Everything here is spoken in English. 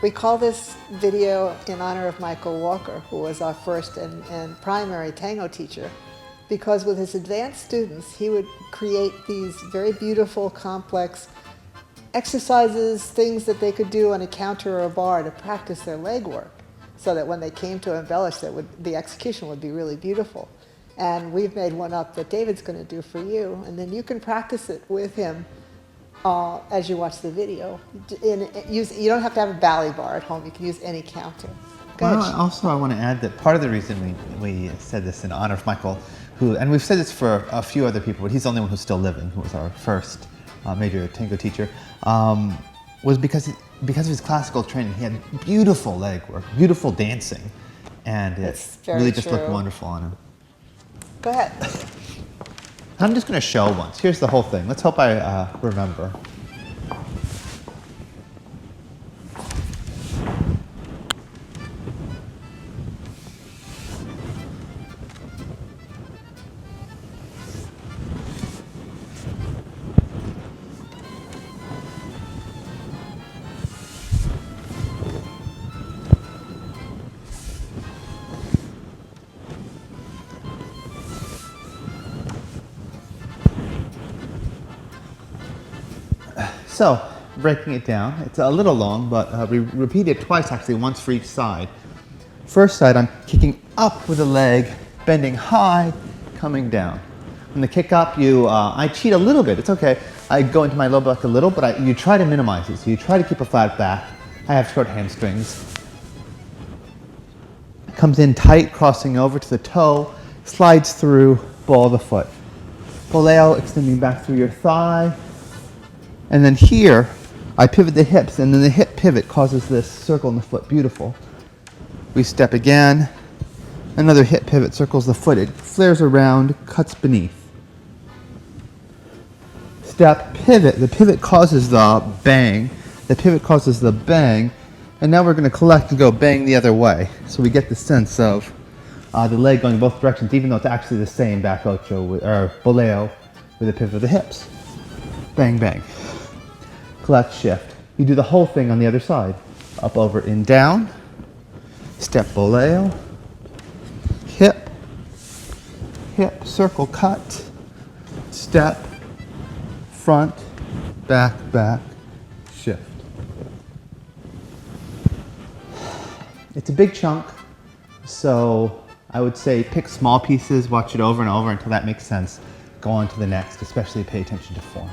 We call this video in honor of Michael Walker, who was our first and primary tango teacher, because with his advanced students, he would create these very beautiful, complex exercises, things that they could do on a counter or a bar to practice their leg work, so that when they came to embellish, the execution would be really beautiful. And we've made one up that David's going to do for you, and then you can practice it with him as you watch the video. You don't have to have a ballet bar at home. You can use any counter. Well, also I want to add that part of the reason we said this in honor of Michael, and we've said this for a few other people, but he's the only one who's still living, who was our first major tango teacher, was because of his classical training. He had beautiful leg work, beautiful dancing, and it really just looked wonderful on him. Go ahead. I'm just going to show once. Here's the whole thing. Let's hope I remember. So, breaking it down, it's a little long, but we repeat it twice actually, once for each side. First side, I'm kicking up with the leg, bending high, coming down. When the kick up, I cheat a little bit, it's okay. I go into my low back a little, but you try to minimize it. So you try to keep a flat back. I have short hamstrings. Comes in tight, crossing over to the toe, slides through, ball of the foot. Boleo, extending back through your thigh. And then here, I pivot the hips, and then the hip pivot causes this circle in the foot. Beautiful. We step again. Another hip pivot circles the foot. It flares around, cuts beneath. Step, pivot. The pivot causes the bang. The pivot causes the bang. And now we're going to collect and go bang the other way. So we get the sense of the leg going both directions, even though it's actually the same back ocho, or boleo, with the pivot of the hips. Bang, bang. Collect, shift. You do the whole thing on the other side. Up, over, in, down. Step, boleo. Hip. Hip, circle, cut. Step. Front. Back, back. Shift. It's a big chunk, so I would say pick small pieces, watch it over and over until that makes sense. Go on to the next, especially pay attention to form.